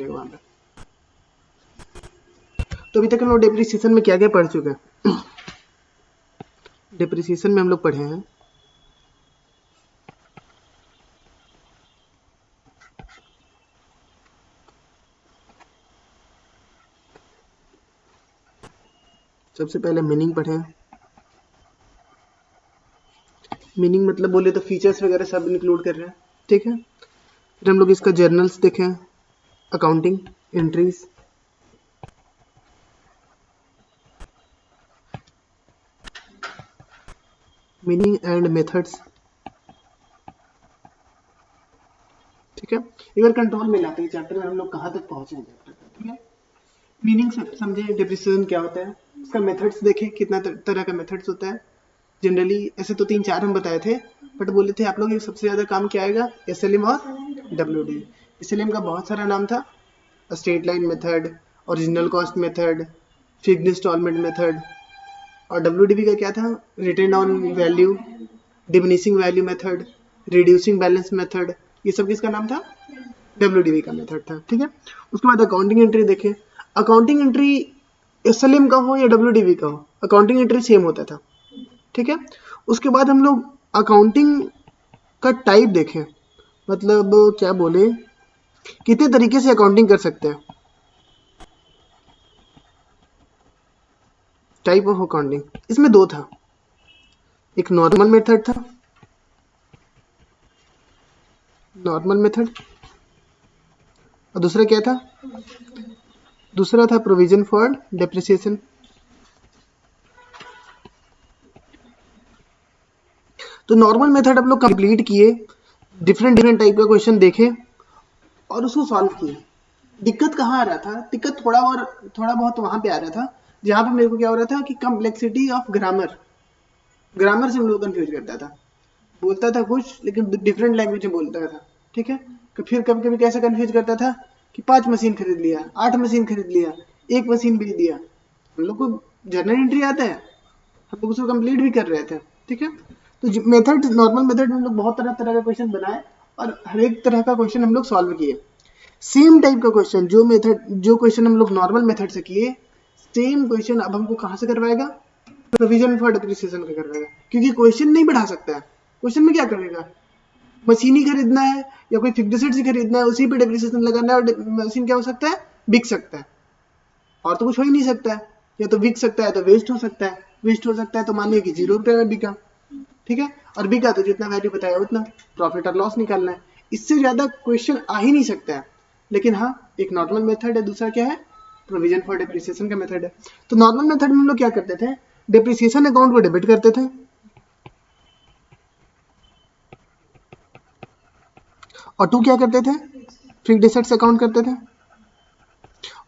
पूछेगा वहां पे। तो अभी तक हम लोग डेप्रिसिएशन में क्या क्या पढ़ चुके हैं। डेप्रिसिएशन में हम लोग पढ़े हैं सबसे पहले मीनिंग पढ़े हैं। मीनिंग मतलब बोले तो फीचर्स वगैरह सब इंक्लूड कर रहे हैं, ठीक है। फिर हम लोग इसका जर्नल्स देखें, accounting entries, meaning and methods, ठीक है। एक बार कंट्रोल में लाते हैं चैप्टर में हम लोग कहाँ तक पहुंचे हैं चैप्टर का, ठीक है। मीनिंग समझे डेप्रिसिएशन क्या होता है, इसका मेथड्स देखें कितना तरह का मेथड्स होता है। जनरली ऐसे तो 3-4 हम बताए थे, बट बोले थे आप लोग ये सबसे ज़्यादा काम क्या आएगा, एसएलएम और डब्ल्यूडी। एसएलएम का बहुत सारा नाम था, straight line method, original cost method, fixed installment method. और डब्ल्यूडीबी का क्या था, return on value, diminishing value method, reducing balance method. ये सब किसका नाम था, डब्ल्यूडीबी का मेथड था, ठीक है। उसके बाद अकाउंटिंग एंट्री देखें। अकाउंटिंग एंट्री एसएलएम का हो या डब्ल्यूडीबी का हो, अकाउंटिंग एंट्री सेम होता था, ठीक है। उसके बाद हम लोग अकाउंटिंग का टाइप देखें, मतलब क्या बोले, कितने तरीके से अकाउंटिंग कर सकते हैं, टाइप ऑफ अकाउंटिंग। इसमें 2 था, एक नॉर्मल मेथड था, नॉर्मल मेथड, और दूसरा क्या था, दूसरा था प्रोविजन फॉर डेप्रिसिएशन। तो नॉर्मल मेथड हम लोग कंप्लीट किए, डिफरेंट टाइप का क्वेश्चन देखे और उसको सॉल्व किए। दिक्कत कहाँ आ रहा था, दिक्कत थोड़ा बहुत वहां पे आ रहा था जहाँ पे मेरे को क्या हो रहा था कि कम्प्लेक्सिटी ऑफ ग्रामर से हम लोग कंफ्यूज करता था, बोलता था कुछ लेकिन डिफरेंट लैंग्वेज में बोलता था, ठीक है। फिर कभी कभी कैसे कंफ्यूज करता था कि 5 मशीन खरीद लिया, 8 मशीन खरीद लिया, 1 मशीन बेच दिया। हम लोग को जर्नल एंट्री आता है, हम लोग उसको कंप्लीट भी कर रहे थे, ठीक है। तो मेथड, नॉर्मल मेथड में हम लोग बहुत तरह तरह का क्वेश्चन बनाए और हर एक तरह का क्वेश्चन हम लोग सॉल्व किए। सेम टाइप का क्वेश्चन जो क्वेश्चन हम लोग नॉर्मल मेथड से किए, सेम क्वेश्चन अब हमको कहाँ से करवाएगा, प्रोविजन फॉर डेप्रिसिएशन का करवाएगा। क्योंकि क्वेश्चन नहीं बढ़ा सकता है, क्वेश्चन में क्या करेगा, मशीन ही खरीदना है या कोई फिक्स्ड एसेट्स ही खरीदना है, उसी पे डेप्रिसिएशन लगाना है, और मशीन क्या हो सकता है, बिक सकता है, और तो कुछ हो ही नहीं सकता है। या तो बिक सकता है तो वेस्ट हो सकता है, वेस्ट हो सकता है तो मानिए कि 0 रुपये में बिका, ठीक है। और बिका तो जितना वैल्यू बताया उतना प्रॉफिट और लॉस निकालना है, इससे ज्यादा क्वेश्चन आ ही नहीं सकता है। लेकिन हाँ, एक नॉर्मल मेथड है, दूसरा क्या है, प्रोविजन फॉर डेप्रिसिएशन का मेथड है। तो नॉर्मल मेथड में हम लोग क्या करते थे, डेप्रिसिएशन अकाउंट को डेबिट करते थे और टू क्या करते थे, फिक्स्ड एसेट्स अकाउंट करते थे।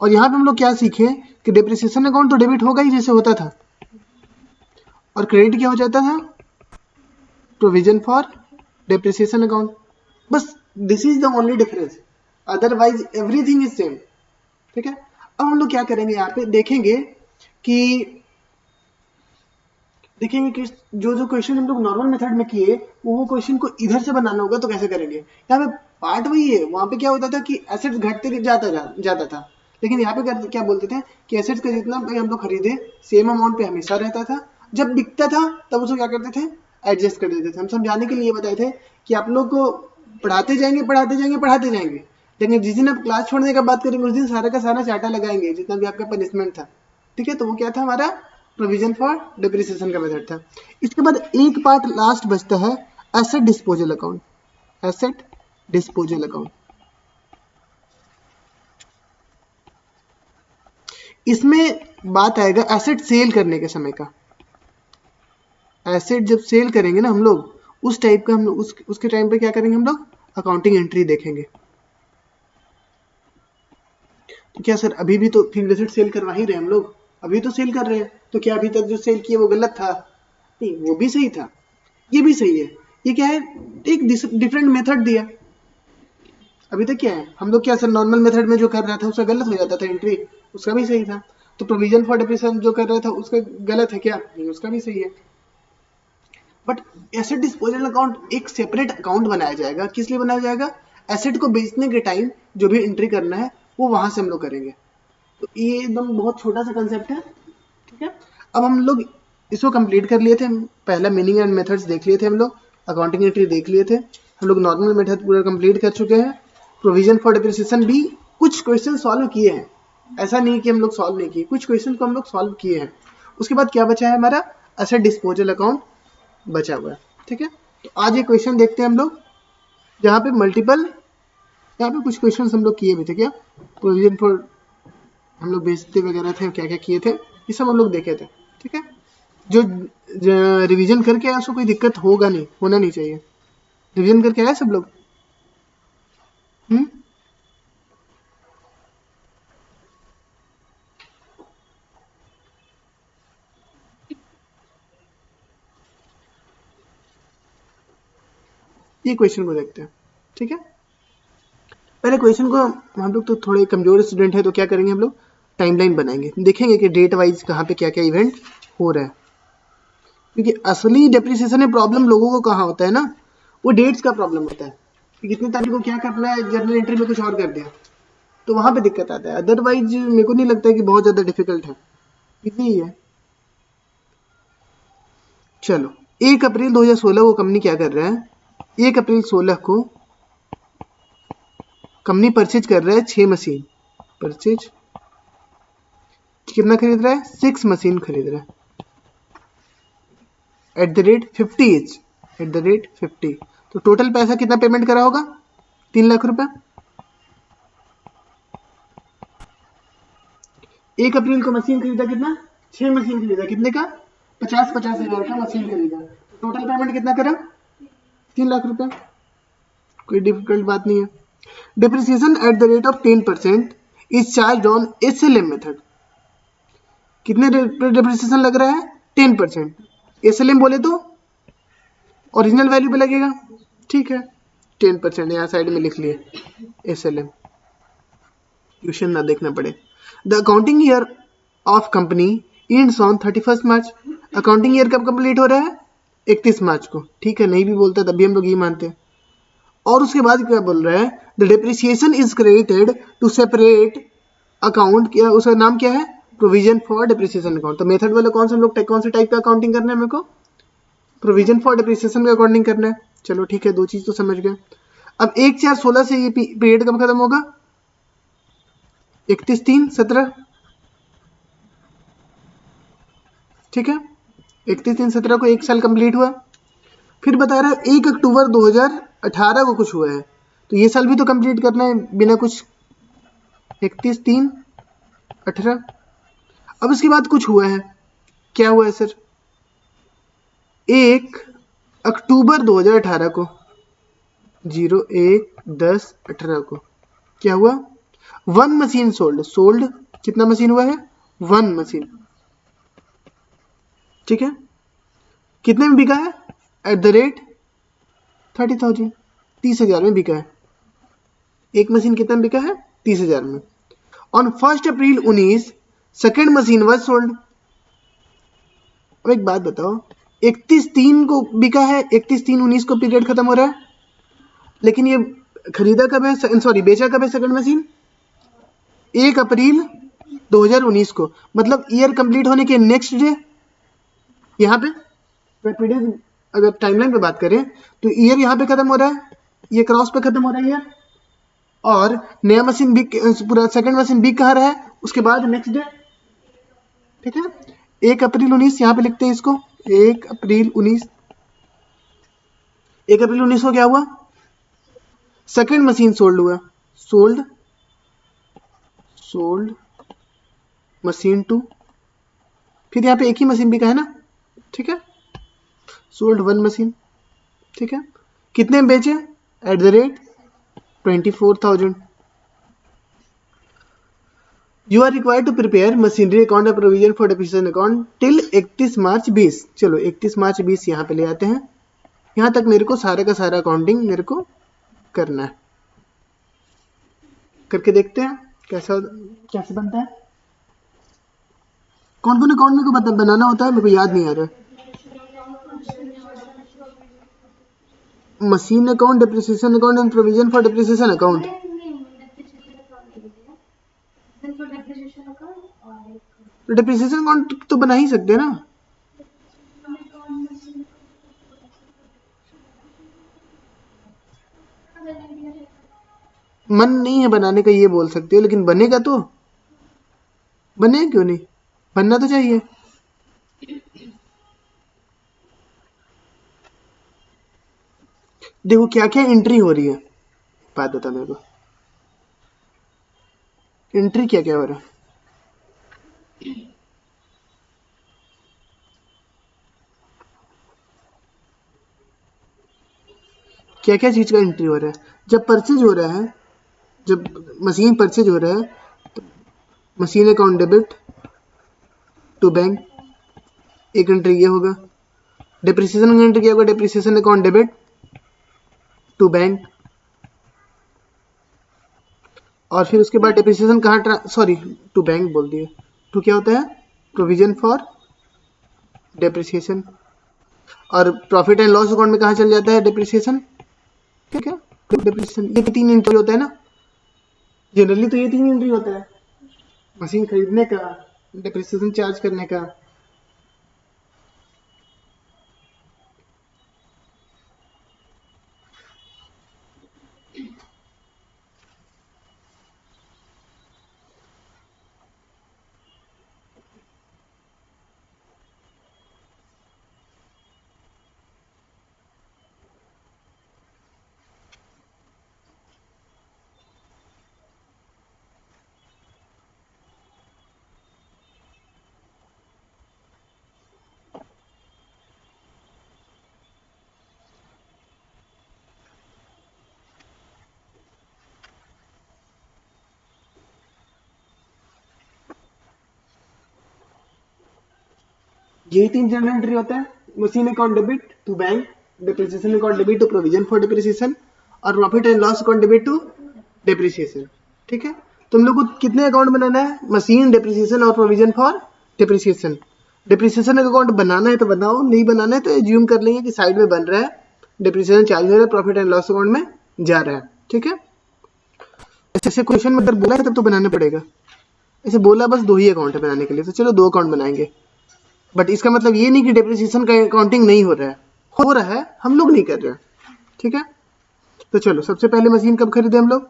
और यहाँ पे हम लोग क्या सीखे कि डेप्रिसिएशन अकाउंट तो डेबिट होगा ही जैसे होता था, और क्रेडिट क्या हो जाता था, प्रोविजन फॉर डेप्रिसिएशन अकाउंट। बस this is the only difference, otherwise everything is same, ठीक है। अब हम लोग क्या करेंगे, यहाँ पे देखेंगे कि जो क्वेश्चन हम लोग नॉर्मल मेथड में किए वो क्वेश्चन को इधर से बनाना होगा तो कैसे करेंगे। यहाँ पे पार्ट वही है, वहां पे क्या होता था कि एसेट्स घटते जाता था, लेकिन यहाँ पे क्या बोलते थे कि एसेट्स का जितना भाई हम लोग खरीदे सेम अमाउंट पे हमेशा रहता था, जब बिकता था तब उसको क्या करते थे, एडजस्ट कर देते थे। हम समझाने के लिए बताए थे कि आप लोग को पढ़ाते जाएंगे, लेकिन जिस दिन आप क्लास छोड़ने का बात करेंगे उस दिन सारा का सारा चाटा लगाएंगे जितना भी आपका पनिशमेंट था, ठीक है। तो वो क्या था, हमारा प्रोविजन फॉर डेप्रिसिएशन का मेथड था। इसके बाद एक पार्ट लास्ट बचता है, asset disposal account. Asset disposal account, इसमें बात आएगा एसेट सेल करने के समय का। एसेट जब सेल करेंगे ना हम लोग, उस टाइप का हम लोग उसके टाइम पे क्या करेंगे, हम लोग अकाउंटिंग एंट्री देखेंगे। तो क्या सर अभी भी तो फिक्स्ड एसेट सेल करवा ही रहे हम लोग, अभी तो सेल कर रहे हैं, तो क्या अभी तक जो सेल किया वो गलत था, नहीं वो भी सही था, ये भी सही है। ये क्या है, एक डिफरेंट मेथड दिया। अभी तक क्या है, हम लोग क्या सर नॉर्मल मेथड में जो कर रहा था उसका गलत हो जाता था एंट्री, उसका भी सही था। तो प्रोविजन फॉर डेप्रिसिएशन जो कर रहा था उसका गलत है क्या, नहीं उसका भी सही है। बट एसेट डिस्पोजल अकाउंट एक सेपरेट अकाउंट बनाया जाएगा, किस लिए बनाया जाएगा, एसेट को बेचने के टाइम जो भी एंट्री करना है वो वहां से हम लोग करेंगे। तो ये एकदम बहुत छोटा सा कंसेप्ट है, ठीक है। अब हम लोग इसको कंप्लीट कर लिए थे, पहला मीनिंग एंड मेथड्स देख लिए थे हम लोग, अकाउंटिंग एंट्री देख लिए थे हम लोग, नॉर्मल मेथड पूरा कंप्लीट कर चुके हैं, प्रोविजन फॉर डिप्रिसिएशन भी कुछ क्वेश्चन सॉल्व किए हैं, ऐसा नहीं कि हम लोग सॉल्व नहीं किए, कुछ क्वेश्चन को हम लोग सॉल्व किए हैं। उसके बाद क्या बचा है हमारा, एसेट डिस्पोजल अकाउंट बचा हुआ है, ठीक है। तो आज ये क्वेश्चन देखते हैं हम लोग, जहाँ पे मल्टीपल, यहाँ पे कुछ क्वेश्चन हम लोग किए भी थे, क्या प्रोविजन फॉर हम लोग बेचते वगैरह थे, क्या क्या किए थे ये सब हम लोग देखे थे, ठीक है। जो रिवीजन करके आया उसको कोई दिक्कत होगा नहीं, होना नहीं चाहिए। रिवीजन करके आया सब लोग? ये क्वेश्चन को देखते हैं, ठीक है। पहले क्वेश्चन को, हम लोग तो थोड़े कमजोर स्टूडेंट है, तो क्या करेंगे हम लोग, टाइमलाइन बनाएंगे, देखेंगे कि डेट वाइज कहाँ पे क्या क्या इवेंट हो रहा है, क्योंकि असली डेप्रिसिएशन में प्रॉब्लम लोगों को कहाँ होता है ना, वो डेट्स का प्रॉब्लम होता है कि कितनी तारीख को क्या करना है, जर्नल एंट्री में कुछ और कर दिया, तो वहां पे दिक्कत आता है। अदरवाइज मेरे को नहीं लगता है कि बहुत ज्यादा डिफिकल्ट है, इतनी ही है। चलो, 1 अप्रैल 2016 को कंपनी क्या कर रहा है, 1 अप्रैल 16 को कंपनी परचेज कर रहा है 6 मशीन, परचेज कितना खरीद रहा है, 6 मशीन खरीद रहा है, eight the rate 50 each, eight the rate 50। तो टोटल पैसा कितना पेमेंट करा होगा, 3 लाख रुपए। 1 अप्रैल को मशीन खरीदा कितना, 6 मशीन खरीदा, कितने का, 50-50 हजार का मशीन खरीदा, टोटल पेमेंट कितना करा, 3 लाख रुपए। कोई डिफिकल्ट बात नहीं है। Depreciation eight the rate of 10% is charge on SLM method. कितने डिप्रिसिएशन लग रहा है, 10%। एसएलएम बोले तो ओरिजिनल वैल्यू पे लगेगा, ठीक है। 10% यहाँ साइड में लिख लिए एसएलएम, क्वेश्चन ना देखना पड़े। The accounting year of company ends on 31 March. Accounting year कब कंप्लीट हो रहा है, 31 मार्च को, ठीक है। नहीं भी बोलता तभी हम लोग ये मानते हैं। और उसके बाद क्या बोल रहा है, the depreciation is created to separate account, क्या उसका नाम क्या है, प्रोविजन फॉर डिप्रिसिएशन अकाउंट। तो मेथड वाला कौन सा हम लोग, कौन से टाइप का अकाउंटिंग करना है मेरे को, प्रोविजन फॉर डिप्रिसिएशन का अकाउंटिंग करना है। चलो ठीक है, 2 चीज तो समझ गए। अब 1/4/16 से ये पीरियड कब खत्म होगा, 31/3/17, ठीक है। 31/3/17 को 1 साल कंप्लीट हुआ। फिर बता रहा है 1 अक्टूबर 2018 को कुछ हुआ है, तो ये साल भी तो कंप्लीट करना है बिना कुछ, 31/3/18। अब उसके बाद कुछ हुआ है, क्या हुआ है सर, 1 अक्टूबर 2018 को, 01/10/18 को क्या हुआ, 1 मशीन सोल्ड, सोल्ड कितना मशीन हुआ है, 1 मशीन, ठीक है। कितने में बिका है, एट द रेट 30,000, 30,000 में बिका है। एक मशीन कितना में बिका है, 30,000 में। On 1 April 19 second machine was sold. अब एक बात बताओ, 31/3 को बिका है, 31/3/19 को पीरियड खत्म हो रहा है, लेकिन ये खरीदा कब है, सॉरी बेचा कब है सेकंड मशीन, 1 अप्रैल 2019 को, मतलब ईयर कंप्लीट होने के नेक्स्ट डे। यहाँ पे पीरियड अगर टाइमलाइन पे बात करें तो ईयर यहाँ पे खत्म हो रहा है, ये क्रॉस पे खत्म हो रहा है ईयर, और नया मशीन बिक, पूरा सेकंड मशीन बिक कहाँ रहा है, उसके बाद नेक्स्ट डे, ठीक है। 1 अप्रैल 19 यहाँ पे लिखते हैं इसको, 1 अप्रैल 19, 1 अप्रैल 19 को क्या हुआ, सेकंड मशीन सोल्ड हुआ, सोल्ड, सोल्ड मशीन 2, फिर यहाँ पे एक ही मशीन बिका है ना, ठीक है। सोल्ड 1 मशीन, ठीक है। कितने में बेचे, at the rate 24,000। You are required to prepare machinery account और provision for depreciation account till 31 March 20। चलो 31 मार्च 20 यहाँ पे ले आते हैं, यहाँ तक मेरे को सारा का सारा अकाउंटिंग मेरे को करना है, करके देखते हैं कैसा कैसे बनता है। कौन कौन अकाउंट मेरे को बनाना होता है, मेरे को याद नहीं आ रहा। Machine account, depreciation account and provision for depreciation account. तो डिप्रिसिएशन अकाउंट तो बना ही सकते हैं ना। मन नहीं है बनाने का ये बोल सकते हो, लेकिन बनेगा तो, बने क्यों नहीं, बनना तो चाहिए। देखो क्या क्या एंट्री हो रही है, बात बता मेरे को, एंट्री क्या क्या हो रहा है। क्या क्या चीज का एंट्री हो रहा है। जब परचेज हो रहा है, जब मशीन परचेज हो रहा है तो machine account debit to bank, एक एंट्री ये होगा। डिप्रिसिएशन का एंट्री क्या होगा, depreciation account debit to bank, और फिर उसके बाद डिप्रिसिएशन कहाँ, सॉरी टू बैंक बोल दिए, टू क्या होता है, प्रोविजन फॉर डिप्रिसिएशन। और प्रॉफिट एंड लॉस अकाउंट में कहाँ चल जाता है डिप्रिसिएशन, ठीक है, डिप्रिसिएशन। ये 3 एंट्री होता है ना, जनरली तो ये 3 एंट्री होता है, मशीन खरीदने का, डिप्रिसिएशन चार्ज करने का। यही 3 जनरल एंट्री होता है, machine account debit to bank, depreciation account debit to provision for depreciation, और profit and loss account debit to depreciation. ठीक है, तुम लोग को कितने अकाउंट बनाना है, मशीन, डिप्रिसिएशन और provision for depreciation. Depreciation account बनाना है तो बनाओ, नहीं बनाना है तो एज्यूम कर लेंगे कि साइड में बन रहा है, डिप्रिसिएशन चार्ज हो रहा है, प्रॉफिट एंड लॉस अकाउंट में जा रहा है। ठीक है, ऐसे क्वेश्चन में अगर बोला है तब तो बनाना पड़ेगा, ऐसे बोला बस 2 ही अकाउंट है बनाने के लिए, तो चलो 2 अकाउंट बनाएंगे। बट इसका मतलब ये नहीं कि डिप्रिसिएशन का अकाउंटिंग नहीं हो रहा है, हो रहा है, हम लोग नहीं कर रहे हैं। ठीक है, तो चलो सबसे पहले मशीन कब खरीदे हम लोग,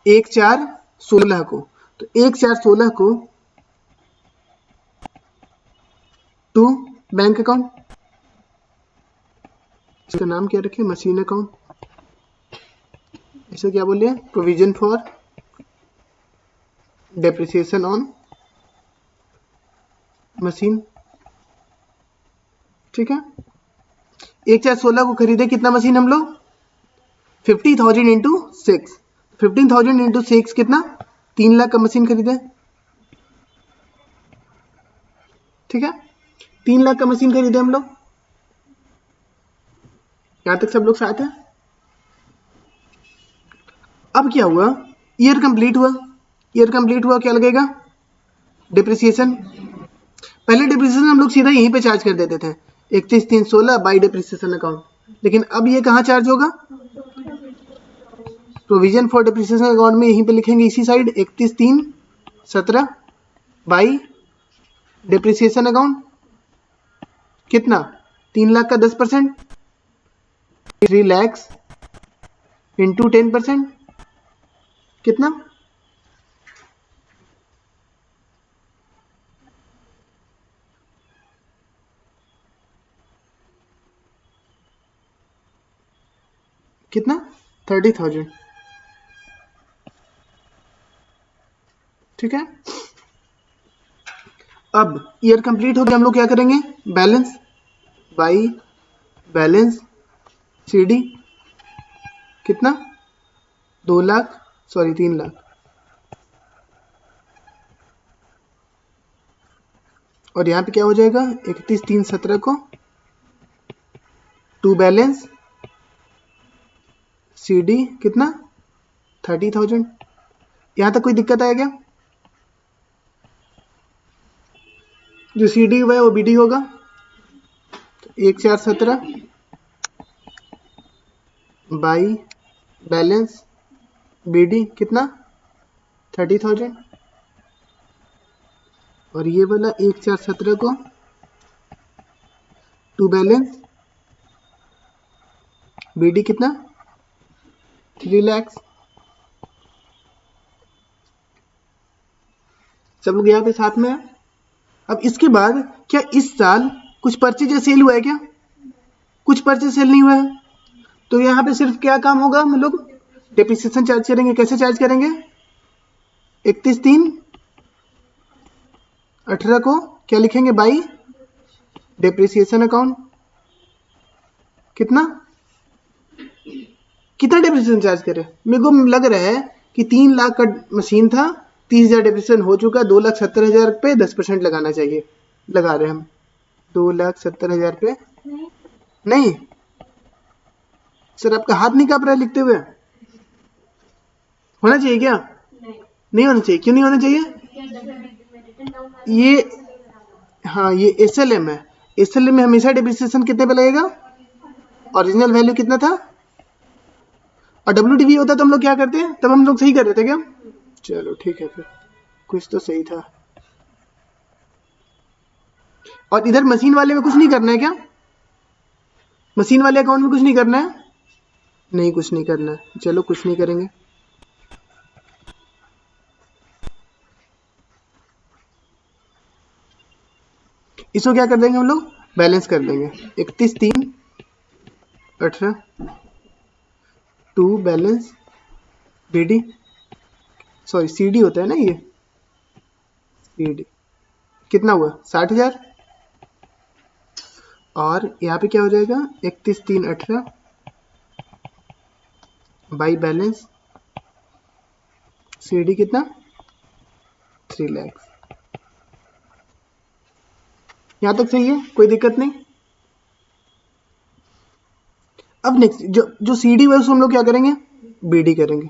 1/4/16 को। तो 1/4/16 को टू बैंक अकाउंट, इसका नाम क्या रखे, मशीन अकाउंट, इसे क्या बोलिए, provision for depreciation on machine. ठीक है, 1/4/16 को खरीदे कितना मशीन हम लोग, 50,000 इंटू 6, 15,000 इंटू 6 कितना, 3 लाख का मशीन खरीदे। ठीक है, 3 लाख का मशीन खरीदे हम लोग, यहां तक सब लोग साथ हैं। अब क्या हुआ, ईयर कंप्लीट हुआ, ईयर कंप्लीट हुआ क्या लगेगा, डिप्रिसिएशन। पहले डिप्रिसिएशन हम लोग सीधा यहीं पे चार्ज कर देते थे, 31/3/16 बाई डिप्रिसिएशन अकाउंट, लेकिन अब ये कहाँ चार्ज होगा, प्रोविजन फॉर डिप्रिसिएशन अकाउंट में यहीं पे लिखेंगे इसी साइड, 31/3/17 बाई डिप्रिसिएशन अकाउंट, कितना, 3 लाख का 10%, 3 lakhs इंटू 10%, कितना, कितना, 30,000। ठीक है, अब ईयर कंप्लीट हो गया, हम लोग क्या करेंगे, बैलेंस बाई बैलेंस सीडी, कितना, 2 लाख, सॉरी 3 लाख, और यहाँ पे क्या हो जाएगा, 31/3/17 को टू बैलेंस सीडी कितना, 30,000। यहाँ तक कोई दिक्कत आया क्या, जो सीडी हुआ है वो बीडी होगा, तो 1/4/17 बाई बैलेंस BD कितना 30,000 और ये वाला 1417 को टू बैलेंस BD कितना 3 लाख। सब लोग यहाँ पे साथ में है। अब इसके बाद क्या इस साल कुछ परचेज सेल हुआ है क्या? कुछ परचेज सेल नहीं हुआ है, तो यहाँ पे सिर्फ क्या काम होगा, हम लोग डेप्रिसिएशन चार्ज करेंगे। कैसे चार्ज करेंगे? 31/3/18 को क्या लिखेंगे? By depreciation account. कितना डेप्रिसिएशन चार्ज करें? मेरे को लग रहा है कि 3 लाख का मशीन था, 30,000 डेप्रिसिएशन हो चुका है, 2,70,000 पे 10% लगाना चाहिए। लगा रहे हम 2,70,000 पे। नहीं सर, आपका हाथ नहीं कांप रहा है लिखते हुए? होना चाहिए क्या? नहीं होना चाहिए। क्यों नहीं होना चाहिए? ये हाँ, ये SLM है। SLM में हमेशा डेप्रिसिएशन कितने पे लगेगा? ओरिजिनल वैल्यू कितना था? और WDV होता तो हम लोग क्या करते हैं? तब हम लोग सही कर रहे थे क्या? चलो ठीक है, फिर कुछ तो सही था। और इधर मशीन वाले में कुछ नहीं करना है क्या? मशीन वाले अकाउंट में कुछ नहीं करना है? नहीं, कुछ नहीं करना है। चलो कुछ नहीं करेंगे। इसको क्या कर देंगे हम लोग? बैलेंस कर देंगे। 31/3/18 to balance BD, sorry CD होता है ना ये, CD कितना हुआ? 60,000। और यहाँ पे क्या हो जाएगा? 31/3/18 बाई बैलेंस CD कितना? 3 लाख। यहाँ तक सही है, कोई दिक्कत नहीं। अब नेक्स्ट जो CD हुआ उसको हम लोग क्या करेंगे? BD करेंगे।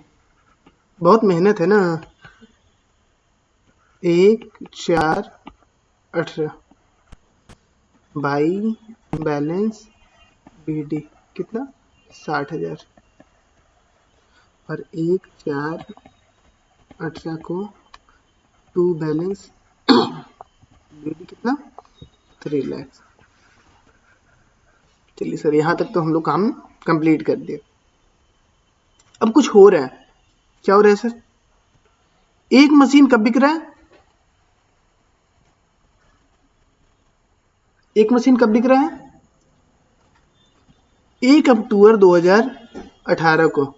बहुत मेहनत है ना। 1/4/18 बाई बैलेंस BD कितना? 60,000 और 1/4/18 को टू बैलेंस BD कितना? 3 लाख। चलिए सर, यहाँ तक तो हम लोग काम कंप्लीट कर दिए। अब कुछ हो रहा है। क्या हो रहा है सर? एक मशीन कब बिक रहा है? एक मशीन कब बिक रहा है? 1 अक्टूबर 2018 को।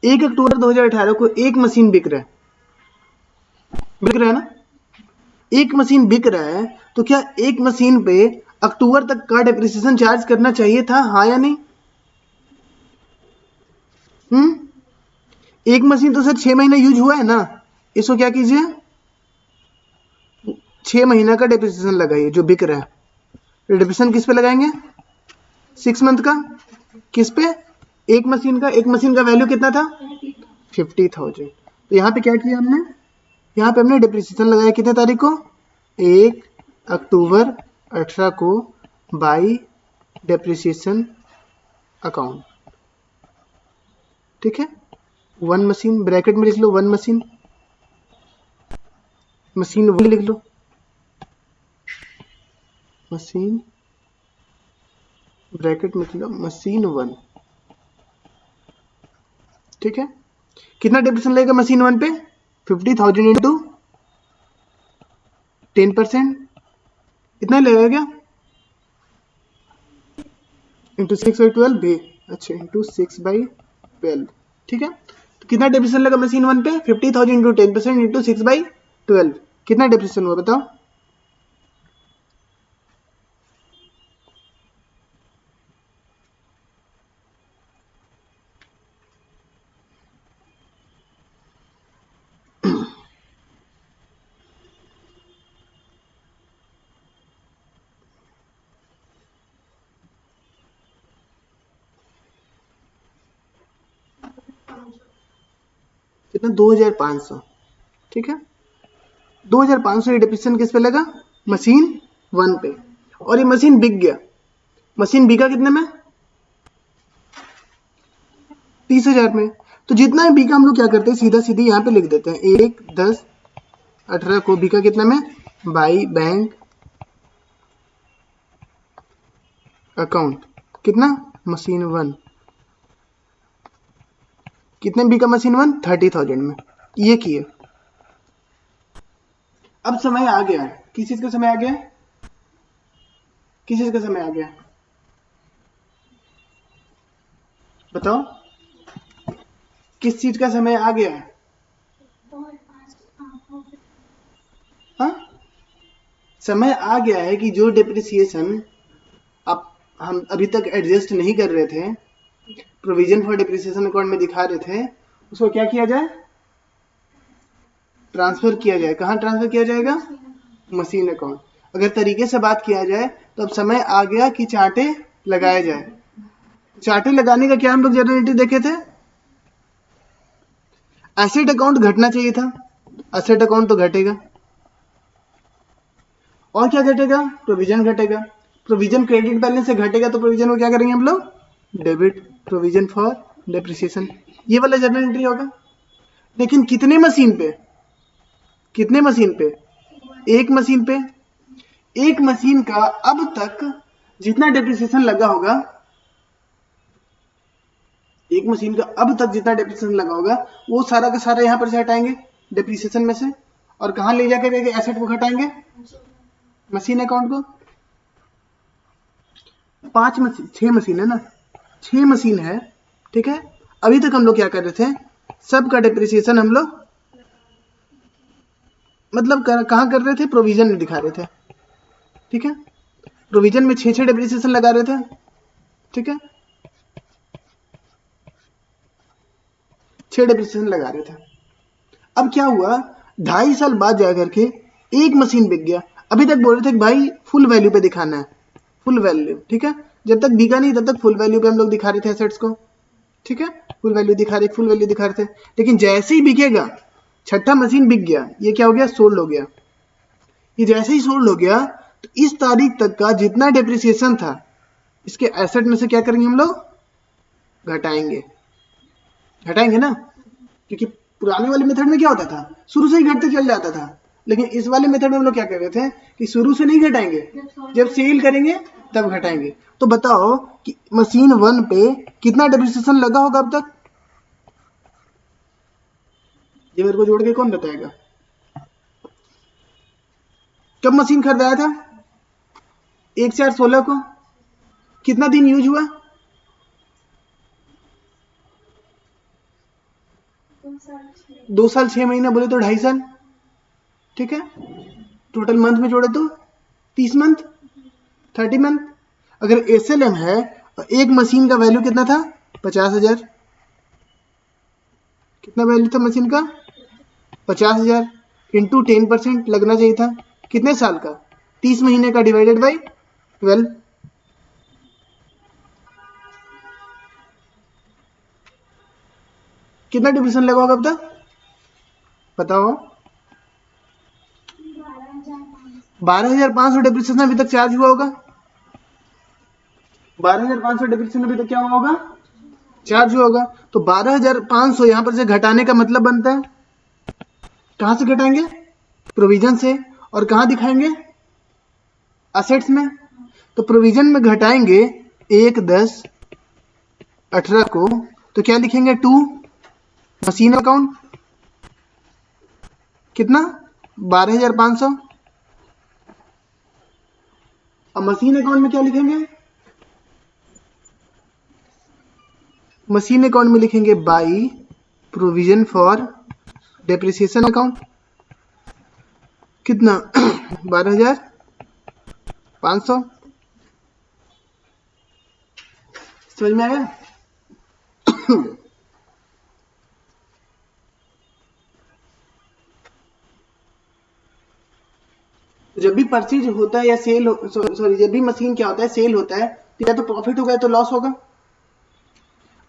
1 अक्टूबर 2018 को एक मशीन बिक रहा है। बिक रहा है ना? एक मशीन बिक रहा है, तो क्या एक मशीन पे अक्टूबर तक का डेप्रिसिएशन चार्ज करना चाहिए था? हाँ या नहीं? एक मशीन तो सर 6 महीने यूज हुआ है ना। इसको क्या कीजिए? 6 महीना का डेप्रिसिएशन लगाइए जो बिक रहा है। डेप्रिसिएशन किस पे लगाएंगे? 6 मंथ का। किस पे? एक मशीन का। एक मशीन का वैल्यू कितना था? 50,000। तो यहाँ पे क्या किया हमने? यहाँ पे हमने डेप्रिसिएशन लगाया कितने तारीख को? 1 अक्टूबर 18 को बाई डेप्रिसिएशन अकाउंट। ठीक है। 1 मशीन ब्रैकेट में लिख लो, 1 मशीन, मशीन 1 लिख लो, मशीन ब्रैकेट में लिख लो मशीन 1। ठीक है। कितना डेप्रिसिएशन लगेगा मशीन 1 पे? 50,000 इंटू 10%, इतना ही लगेगा क्या? इंटू 6/12 भी। अच्छा, इंटू 6/12। ठीक है। तो कितना डेप्रिसिएशन लगा मशीन 1 पे? 50,000 इंटू 10% इंटू 6/12। कितना डेप्रिसिएशन हुआ बताओ? कितना? 2,500। ठीक है। 2,500 डेप्रिसिएशन किस पे लगा? मशीन 1 पे। और ये मशीन बिक गया। मशीन बिका कितने में? 30,000 में। तो जितना है बी का हम लोग क्या करते हैं, सीधा सीधी यहाँ पे लिख देते हैं 1, 10, 18 को बी का कितना में बाई बैंक अकाउंट कितना मशीन 1, कितने बी का मशीन 1 30,000 में, ये किए। अब समय आ गया, किस चीज का समय आ गया, किस चीज का समय आ गया बताओ, किस चीज का समय आ गया है? हाँ, समय आ गया है कि जो डिप्रिसिएशन अब हम अभी तक एडजस्ट नहीं कर रहे थे, प्रोविजन फॉर डिप्रिसिएशन अकाउंट में दिखा रहे थे, उसको क्या किया जाए, ट्रांसफर किया जाए। कहाँ ट्रांसफर किया जाएगा, मशीन अकाउंट। अगर तरीके से बात किया जाए तो अब समय आ गया कि चार्टे लगाया जाए। चार्टे लगाने का क्या हम लोग जनरलिटी देखे थे, एसेट अकाउंट घटना चाहिए था, एसेट अकाउंट तो घटेगा, और क्या घटेगा, प्रोविजन घटेगा। प्रोविजन क्रेडिट बैलेंस से घटेगा तो प्रोविजन को क्या करेंगे हम लोग, डेबिट, प्रोविजन फॉर डेप्रिसिएशन, ये वाला जर्नल एंट्री होगा। लेकिन कितने मशीन पे, कितने मशीन पे, एक मशीन पे। एक मशीन का अब तक जितना डेप्रिसिएशन लगा होगा, एक मशीन का अब तक जितना डेप्रिसिएशन लगा होगा वो सारा का सारा यहाँ पर से हटाएंगे डेप्रिसिएशन में से, और कहाँ ले जाकर एसेट को घटाएंगे, मशीन अकाउंट को। 5 मशीन, 6 मशीन है ना, 6 मशीन है, ठीक है। अभी तक हम लोग क्या कर रहे थे, सबका डेप्रिसिएशन हम लोग मतलब कहाँ कर रहे थे, प्रोविजन में दिखा रहे थे, ठीक है। प्रोविजन में 6 डेप्रिसिएशन लगा रहे थे, ठीक है, 6 डेप्रिसिएशन लगा रहे थे। अब क्या हुआ, 2.5 साल बाद जाकर के एक मशीन बिक गया। अभी तक बोल रहे थे कि भाई फुल वैल्यू पे दिखाना है, फुल वैल्यू, ठीक है। जब तक बिका नहीं तब तक फुल वैल्यू पे हम लोग दिखा रहे थे एसेट्स को, ठीक है, फुल वैल्यू दिखा रहे, फुल वैल्यू दिखा रहे थे। लेकिन जैसे ही बिकेगा, छठा मशीन बिक गया, ये क्या हो गया, सोल्ड हो गया। ये जैसे ही सोल्ड हो गया तो इस तारीख तक का जितना डेप्रिसिएशन था इसके एसेट में से क्या करेंगे हम लोग, घटाएंगे, घटाएंगे ना, क्योंकि पुराने वाले मेथड में क्या होता था, शुरू से ही घटते चल जाता था। लेकिन इस वाले मेथड में हम लोग क्या कर रहे थे कि शुरू से नहीं घटाएंगे, जब सेल करेंगे तब घटाएंगे। तो बताओ कि मशीन 1 पे कितना डेप्रिसिएशन लगा होगा अब तक, ये मेरे को जोड़ के कौन बताएगा। कब मशीन खरीदाया था, 1/4/16 को, कितना दिन यूज हुआ, 2 साल 6 महीना, बोले तो 2.5 साल, ठीक है। टोटल मंथ में जोड़े तो 30 मंथ, 30 मंथ। अगर एसएलएम है और एक मशीन का वैल्यू कितना था, 50,000, कितना वैल्यू था मशीन का, 50,000 इंटू 10% लगना चाहिए था, कितने साल का, 30 महीने का डिवाइडेड बाई 12, कितना डिप्रिसिएशन लगा होगा अब तक बताओ, 12,500 डेप्रिसिएशन अभी तक चार्ज हुआ होगा, 12,500 डेप्रिसिएशन अभी तक क्या हुआ होगा, चार्ज हुआ होगा। तो 12,500 यहां पर से घटाने का मतलब बनता है, कहां से घटाएंगे, प्रोविजन से, और कहां दिखाएंगे, असेट्स में। तो प्रोविजन में घटाएंगे 1, 10, 18 को, तो क्या लिखेंगे, 2 मशीन अकाउंट, कितना 12,500, अब मशीन अकाउंट में क्या लिखेंगे, मशीन अकाउंट में लिखेंगे by provision for depreciation account, कितना 12,500, समझ में आया। जब भी परचेज होता है या सेल, सॉरी जब भी मशीन क्या होता है, सेल होता है, तो या तो प्रॉफिट होगा या तो लॉस होगा।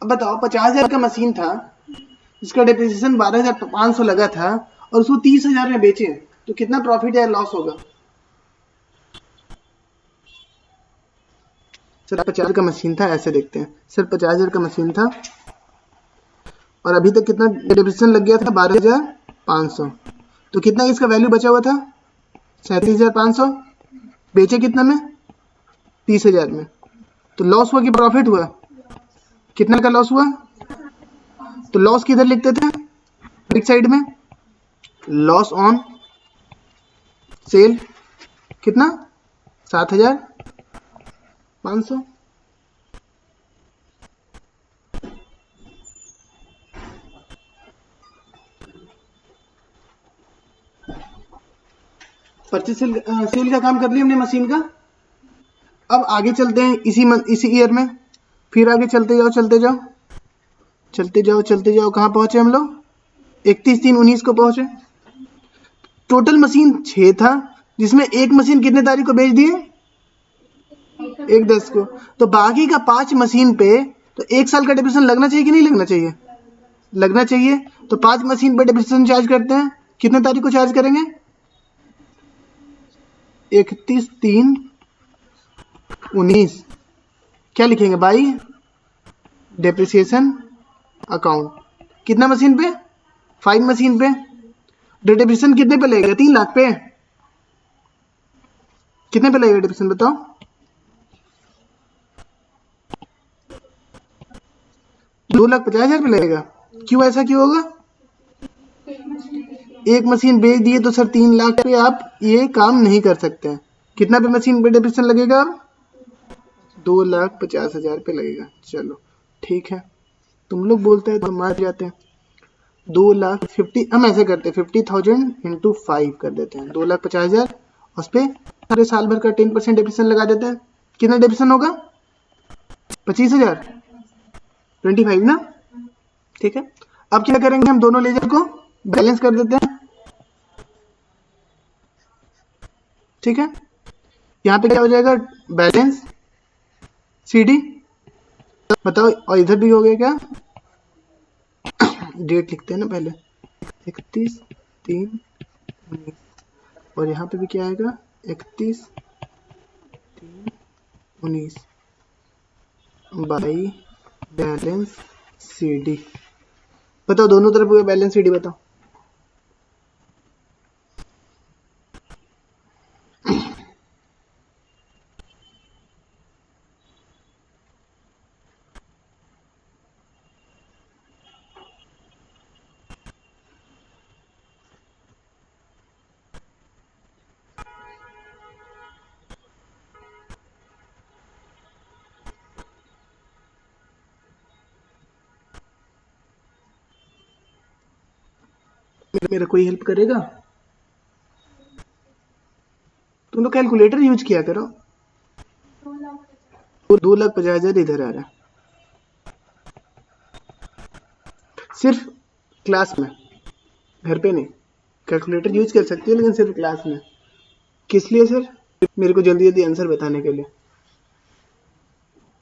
अब बताओ 50,000 का मशीन था, जिसका डेप्रिसिएशन 12,500 लगा था, और उसको 30,000 में बेचे, तो कितना प्रॉफिट या लॉस होगा। सर 50,000 का मशीन था, ऐसे देखते हैं, सर 50,000 का मशीन था और अभी तक कितना डेप्रिसिएशन लग गया था? 12,500। तो कितना इसका वैल्यू बचा हुआ था? 37,500। बेचे कितना में? 30,000 में। तो लॉस हुआ कि प्रॉफिट हुआ? कितना का लॉस हुआ? तो लॉस किधर लिखते थे? राइट साइड में। लॉस ऑन सेल कितना? 7,500। परचेज सेल का काम कर लिया हमने मशीन का। अब आगे चलते हैं इसी ईयर में। फिर आगे चलते जाओ चलते जाओ चलते जाओ चलते जाओ। कहाँ पहुंचे हम लोग? 31/3/19 को पहुंचे। टोटल मशीन 6 था, जिसमें एक मशीन कितने तारीख को बेच दिए? 1/10 को। तो बाकी का 5 मशीन पे तो 1 साल का डेप्रिसिएशन लगना चाहिए कि नहीं लगना चाहिए? लगना चाहिए। तो 5 मशीन पे डेप्रिसिएशन चार्ज करते हैं। कितने तारीख को चार्ज करेंगे? 31/3/19। क्या लिखेंगे? By depreciation account. कितना मशीन पे? 5 मशीन पे। डेप्रिसिएशन कितने पे लगेगा? 3 लाख पे। कितने पे लगेगा डेप्रिसिएशन बताओ? 2,50,000 पे लगेगा। क्यों? ऐसा क्यों होगा? एक मशीन बेच दिए तो सर 3 लाख पे आप ये काम नहीं कर सकते हैं। कितना पे मशीन पे डेप्रिसिएशन लगेगा? अब 2,50,000 पे लगेगा। चलो ठीक है, तुम लोग बोलते हैं तो हम मान जाते हैं। 2,50,000 हम ऐसे करते हैं 50,000 इंटू 5 कर देते हैं 2,50,000। उस पर सारे साल भर का 10% डेप्रिसिएशन लगा देते हैं। कितना डेप्रिसिएशन होगा? 25,000। 25 ना। ठीक है, अब क्या करेंगे? हम दोनों लेजर को बैलेंस कर देते हैं। ठीक है, यहाँ पे क्या हो जाएगा? Balance CD। बताओ, और इधर भी हो गया क्या? डेट लिखते हैं ना पहले, 31/3/19। और यहाँ पे भी क्या आएगा? 31/3/19 बाई बैलेंस CD। बताओ दोनों तरफ हुआ बैलेंस CD बताओ। मेरा कोई हेल्प करेगा? तुम लोग कैलकुलेटर यूज किया करो। 2,50,000 इधर आ रहा है सिर्फ क्लास में, घर पे नहीं। कैलकुलेटर यूज कर सकती है लेकिन सिर्फ क्लास में। किस लिए सर? मेरे को जल्दी जल्दी आंसर बताने के लिए।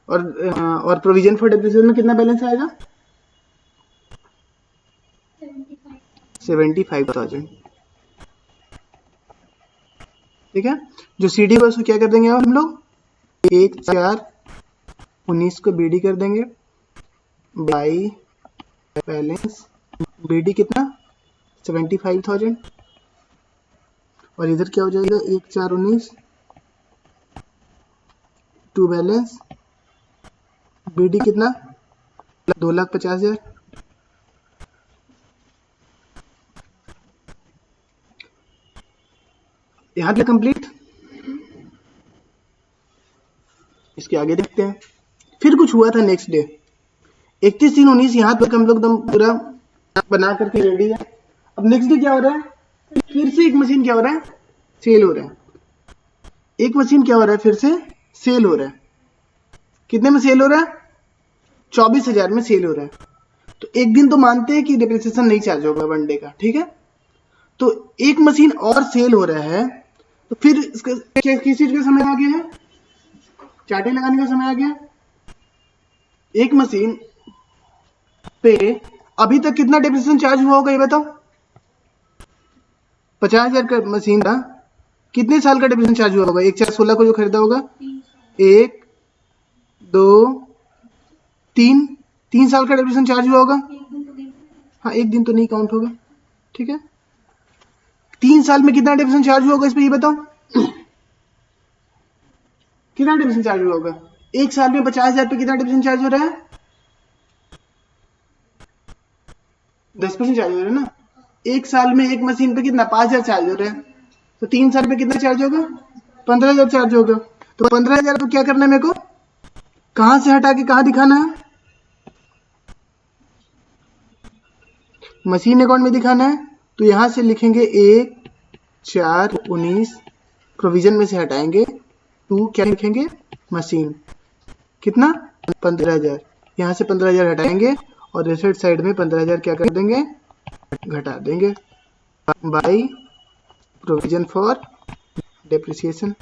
और प्रोविजन फॉर डेप्रिसिएशन में कितना बैलेंस आएगा? 75,000। ठीक है, जो CD है उसको क्या कर देंगे हम लोग? 1/4/19 को BD कर देंगे बाई बैलेंस BD कितना? 75,000। और इधर क्या हो जाएगा? 1/4/19 टू बैलेंस BD कितना? 2,50,000। यहाँ पे कंप्लीट। इसके आगे देखते हैं। फिर कुछ हुआ था नेक्स्ट डे 31/3/19। यहाँ तक हम लोग एकदम पूरा बना करके रेडी है। अब नेक्स्ट डे क्या हो रहा है? फिर से एक मशीन क्या हो रहा है? सेल हो रहा है। एक मशीन क्या हो रहा है? फिर से सेल हो रहा है। कितने में सेल हो रहा है? 24,000 में सेल हो रहा है। तो एक दिन तो मानते हैं कि डेप्रिसिएशन नहीं चार्ज होगा वन डे का। ठीक है, तो एक मशीन और सेल हो रहा है। तो फिर इसका किस चीज का समय आ गया है? चार्टे लगाने का समय आ गया। एक मशीन पे अभी तक कितना डेप्रिसिएशन चार्ज हुआ होगा ये बताओ? 50,000 का मशीन था, कितने साल का डेप्रिसिएशन चार्ज हुआ होगा? 1/4/16 को जो खरीदा होगा, 1 2 3 3 साल का डेप्रिसिएशन चार्ज हुआ होगा। हाँ, एक दिन तो नहीं काउंट होगा, ठीक है। 3 साल में कितना डेप्रिसिएशन चार्ज होगा इस पे ये बताओ, कितना डेप्रिसिएशन चार्ज होगा? 1 साल में 50,000 पे कितना डेप्रिसिएशन चार्ज हो रहा है? 10% चार्ज हो रहा है ना। 1 साल में एक मशीन पे कितना 5,000 चार्ज हो रहा है, तो 3 साल पे कितना चार्ज होगा? 15,000 चार्ज होगा। तो 15,000 को क्या करना है मेरे को, कहां से हटा के कहां दिखाना है? मशीन अकाउंट में दिखाना है। तो यहां से लिखेंगे 1/4/19, प्रोविजन में से हटाएंगे 2, क्या लिखेंगे? मशीन। कितना? 15,000। यहाँ से 15,000 हटाएंगे और एसेट साइड में 15,000 क्या कर देंगे? घटा देंगे by provision for depreciation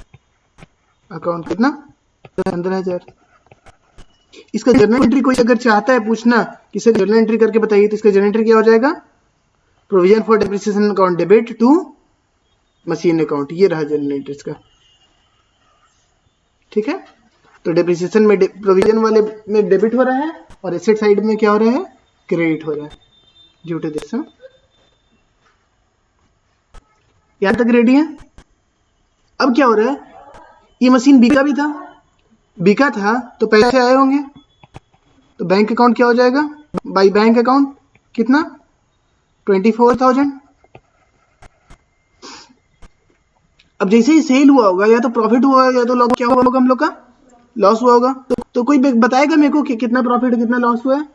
account. कितना? 15,000। इसका जर्नल एंट्री कोई अगर चाहता है पूछना कि सर जर्नल एंट्री करके बताइए, तो इसका जर्नल एंट्री क्या हो जाएगा? Provision for depreciation account debit to machine account, ये रहा जर्नल एंट्री इसका, ठीक है। तो डेप्रिसिएशन में प्रोविजन वाले में डेबिट हो रहा है और एसेट साइड में क्या हो रहा है? क्रेडिट हो रहा है, ड्यू टू दिस। यहां तक रेडी है। अब क्या हो रहा है, ये मशीन बिका भी था, बिका था तो पैसे आए होंगे, तो बैंक अकाउंट क्या हो जाएगा? By bank account. कितना? 24,000। अब जैसे ही सेल हुआ होगा, या तो प्रॉफिट हुआ होगा या तो लॉस, क्या हुआ होगा हम लोग का? लॉस हुआ होगा। तो कोई बताएगा मेरे को कि कितना प्रॉफिट कितना लॉस हुआ है?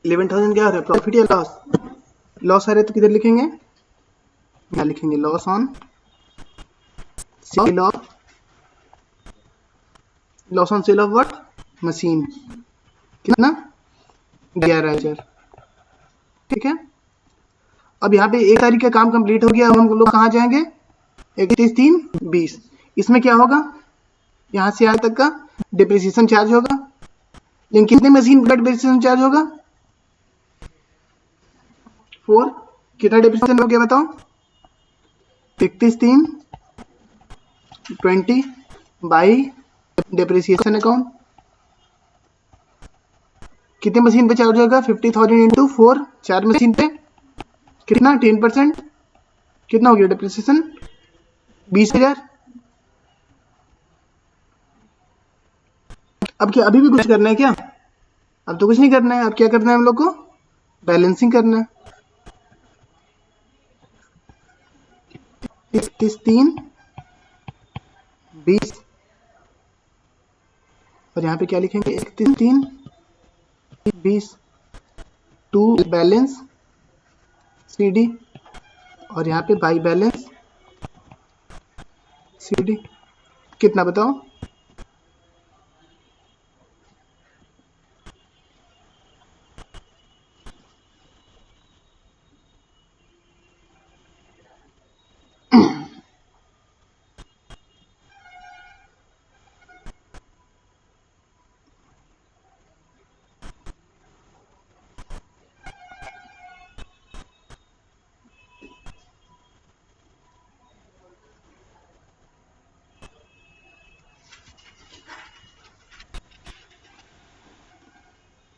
इलेवन थाउजेंड क्या हो रहा है? प्रॉफिट या लॉस? लॉस आ रहा है तो किधर लिखेंगे? यहाँ लिखेंगे loss on sale of, loss on sale of what? Machine. कितना? 11,000, ठीक है। अब यहाँ पे 1 तारीख का काम कंप्लीट हो गया। अब हम लोग कहाँ जाएंगे? 31/3/20। इसमें क्या होगा? यहाँ से यहाँ तक का डिप्रिसिएशन चार्ज होगा, लेकिन कितने मशीन का डिप्रिसिएशन चार्ज होगा? 4। कितना डिप्रिसिएशन हो गया बताओ? 31/3/20 बाई डिप्रिसिएशन अकाउंट। कितने मशीन पे चार्ज होगा? 50,000 इंटू 4, 4 मशीन पे कितना? 10%। कितना हो गया डिप्रिसिएशन? 20,000। अब क्या अभी भी कुछ करना है क्या? अब तो कुछ नहीं करना है। अब क्या करना है हम लोग को? बैलेंसिंग करना है। 31/3/20 और यहाँ पे क्या लिखेंगे? 31/3/20 टू बैलेंस CD और यहाँ पे बाई बैलेंस CD। कितना बताओ?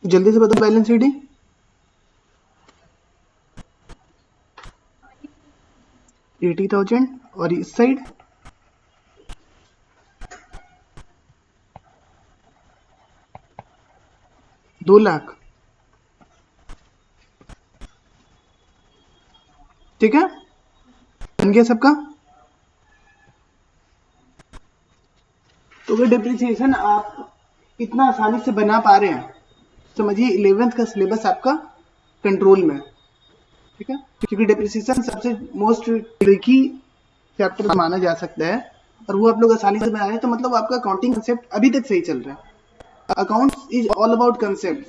तो जल्दी से बताओ बैलेंस शीट 80,000 और इस साइड 2 लाख। ठीक है, बन गया सबका। तो अगर डिप्रिसिएशन आप इतना आसानी से बना पा रहे हैं, समझिए 11th का सिलेबस आपका कंट्रोल में है। ठीक है, क्योंकि डिप्रिसिएशन सबसे मोस्ट ट्रिकी चैप्टर माना जा सकता है और वो आप लोग आसानी से बना रहे हैं, तो मतलब आपका अकाउंटिंग कंसेप्ट अभी तक सही चल रहा है। Accounts is all about concept.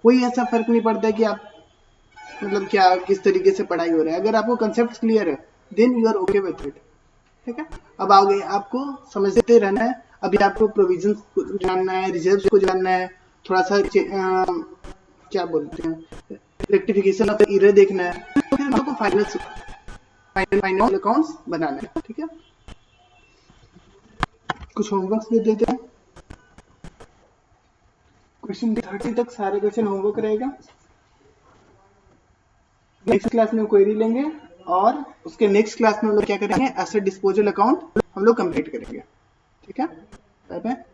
कोई ऐसा फर्क नहीं पड़ता है कि आप मतलब क्या किस तरीके से पढ़ाई हो रहा है, अगर आपको कंसेप्ट क्लियर है then you are okay with it. ठीक है, अब आगे आपको समझते रहना है। अभी आपको प्रोविजन को जानना है, रिजर्व को जानना है, थोड़ा सा क्या बोलते हैं रेक्टिफिकेशन ऑफ एरर देखना है, तो फिर आपको फाइनल अकाउंट्स बनाना है। ठीक है, कुछ होमवर्क दे देते हैं। क्वेश्चन 30 तक सारे क्वेश्चन होमवर्क रहेगा। नेक्स्ट क्लास में क्वेरी लेंगे और उसके नेक्स्ट क्लास में हम लोग क्या करेंगे, एसेट डिस्पोजल अकाउंट हम लोग कंप्लीट करेंगे। ठीक है, बाय बाय।